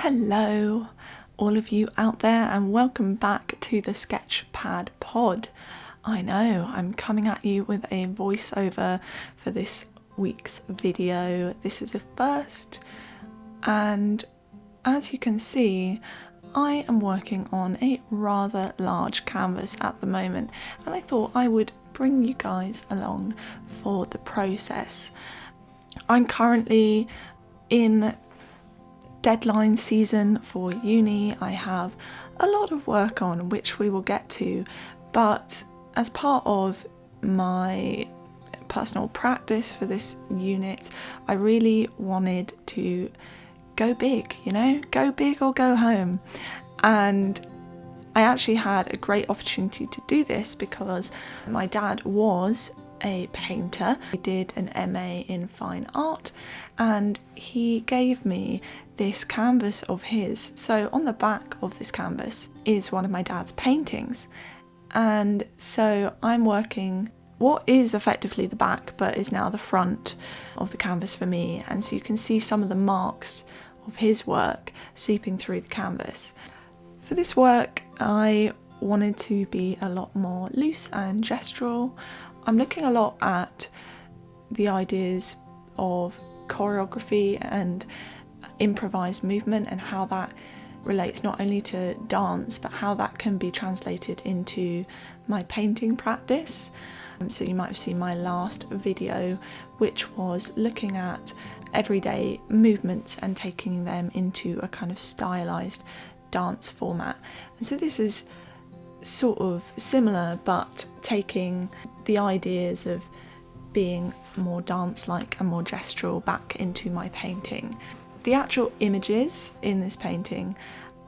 Hello, all of you out there, and welcome back to the Sketchpad Pod. I know, I'm coming at you with a voiceover for this week's video. This is a first, and as you can see, I am working on a rather large canvas at the moment, and I thought I would bring you guys along for the process. I'm currently in deadline season for uni. I have a lot of work on, which we will get to, but as part of my personal practice for this unit, I really wanted to go big, go big or go home. And I actually had a great opportunity to do this because my dad was a painter. He did an MA in fine art, and he gave me this canvas of his. So on the back of this canvas is one of my dad's paintings, and so I'm working what is effectively the back but is now the front of the canvas for me, and so you can see some of the marks of his work seeping through the canvas. For this work I wanted to be a lot more loose and gestural. I'm looking a lot at the ideas of choreography and improvised movement and how that relates not only to dance but how that can be translated into my painting practice. So you might have seen my last video, which was looking at everyday movements and taking them into a kind of stylized dance format. And so this is sort of similar, but taking the ideas of being more dance-like and more gestural back into my painting. The actual images in this painting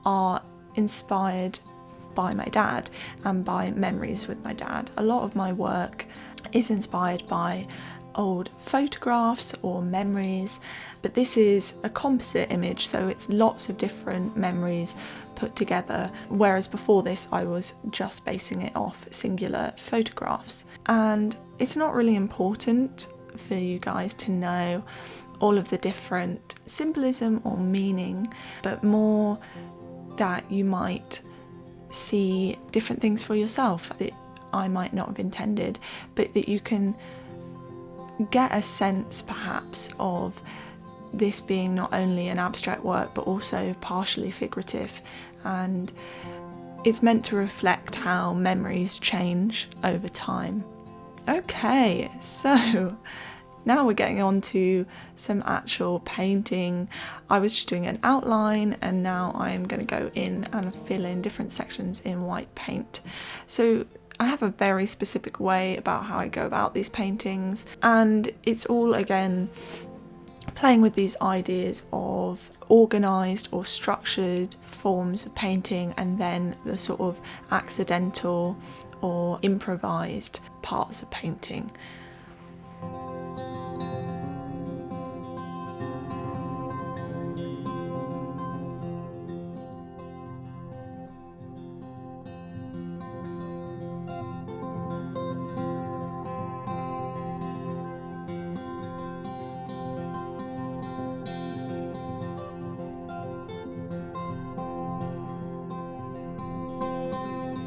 are inspired by my dad and by memories with my dad. A lot of my work is inspired by old photographs or memories, but this is a composite image, so it's lots of different memories put together, whereas before this I was just basing it off singular photographs. And it's not really important for you guys to know all of the different symbolism or meaning, but more that you might see different things for yourself that I might not have intended, but that you can get a sense perhaps of this being not only an abstract work but also partially figurative, and it's meant to reflect how memories change over time. Okay, so now we're getting on to some actual painting. I was just doing an outline, and now I'm going to go in and fill in different sections in white paint. So I have a very specific way about how I go about these paintings, and it's all again playing with these ideas of organised or structured forms of painting and then the sort of accidental or improvised parts of painting.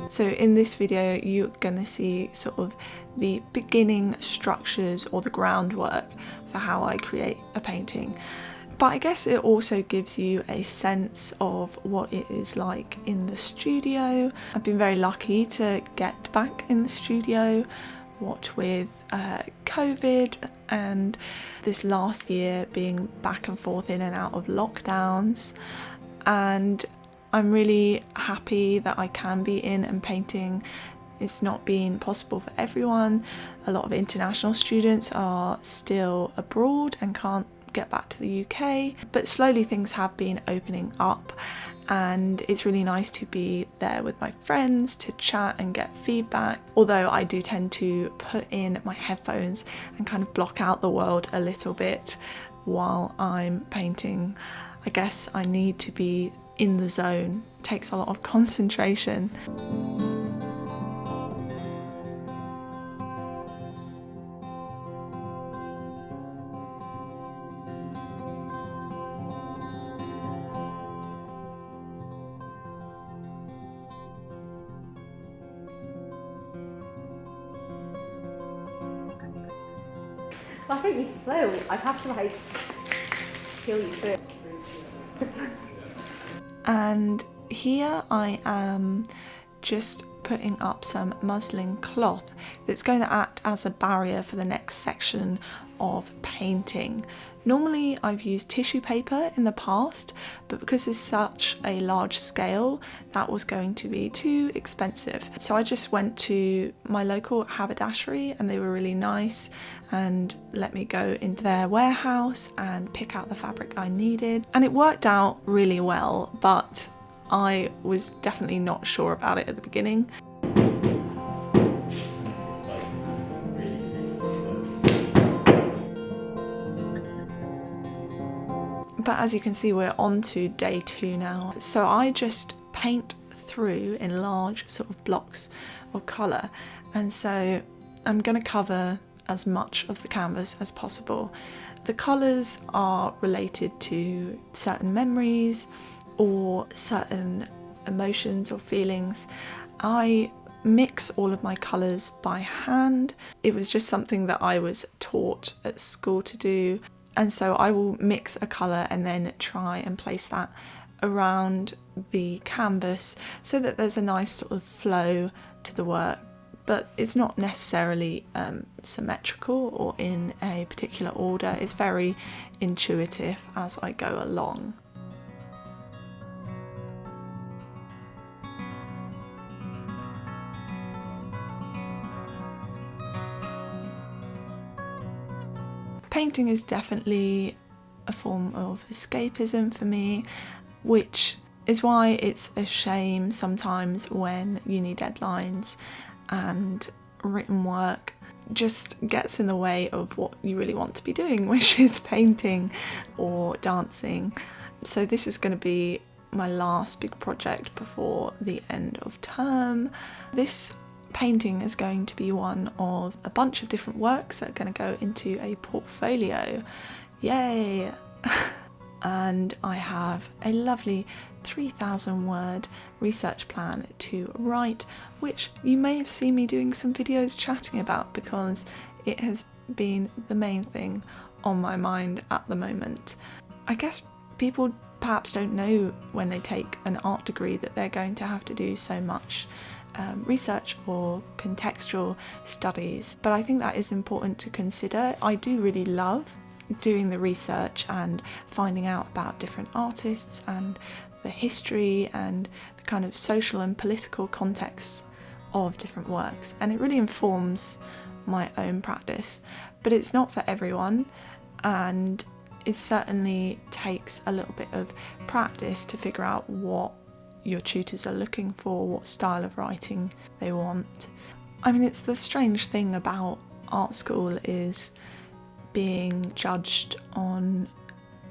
So in this video you're going to see sort of the beginning structures or the groundwork for how I create a painting. But I guess it also gives you a sense of what it is like in the studio. I've been very lucky to get back in the studio, what with COVID and this last year being back and forth in and out of lockdowns, and I'm really happy that I can be in and painting. It's not been possible for everyone. A lot of international students are still abroad and can't get back to the UK, but slowly things have been opening up, and it's really nice to be there with my friends to chat and get feedback, although I do tend to put in my headphones and kind of block out the world a little bit while I'm painting. I guess I need to be in the zone. It takes a lot of concentration. I think you flow. I'd have to like kill you first. And here I am just putting up some muslin cloth that's going to act as a barrier for the next section of painting. Normally I've used tissue paper in the past, but because it's such a large scale, that was going to be too expensive. So I just went to my local haberdashery and they were really nice and let me go into their warehouse and pick out the fabric I needed. And it worked out really well, but I was definitely not sure about it at the beginning. But as you can see, we're on to day 2 now. So I just paint through in large sort of blocks of colour. And so I'm going to cover as much of the canvas as possible. The colours are related to certain memories or certain emotions or feelings. I mix all of my colours by hand. It was just something that I was taught at school to do. And so I will mix a colour and then try and place that around the canvas so that there's a nice sort of flow to the work, but it's not necessarily symmetrical or in a particular order. It's very intuitive as I go along. Painting is definitely a form of escapism for me, which is why it's a shame sometimes when uni deadlines and written work just gets in the way of what you really want to be doing, which is painting or dancing. So this is going to be my last big project before the end of term. This painting is going to be one of a bunch of different works that are going to go into a portfolio. Yay! And I have a lovely 3,000 word research plan to write, which you may have seen me doing some videos chatting about because it has been the main thing on my mind at the moment. I guess people perhaps don't know when they take an art degree that they're going to have to do so much research or contextual studies, but I think that is important to consider. I do really love doing the research and finding out about different artists and the history and the kind of social and political contexts of different works, and it really informs my own practice, but it's not for everyone, and it certainly takes a little bit of practice to figure out what your tutors are looking for, what style of writing they want. I mean, it's the strange thing about art school is being judged on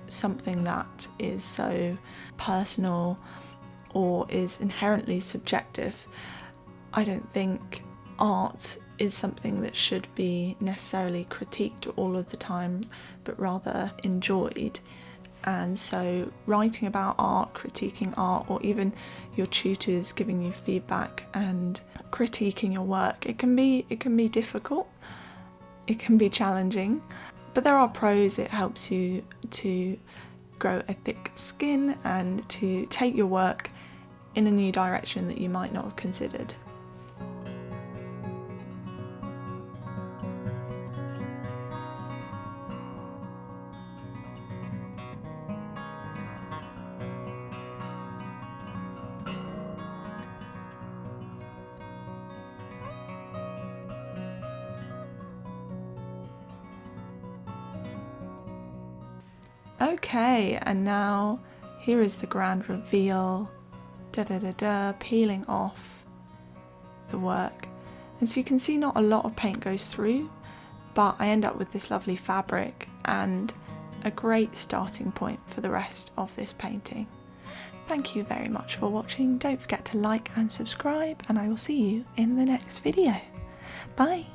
something that is so personal or is inherently subjective. I don't think art is something that should be necessarily critiqued all of the time, but rather enjoyed. And so writing about art, critiquing art, or even your tutors giving you feedback and critiquing your work, it can be difficult, it can be challenging, but there are pros. It helps you to grow a thick skin and to take your work in a new direction that you might not have considered. Okay, and now here is the grand reveal, peeling off the work. And so you can see not a lot of paint goes through, but I end up with this lovely fabric and a great starting point for the rest of this painting. Thank you very much for watching. Don't forget to like and subscribe, and I will see you in the next video. Bye!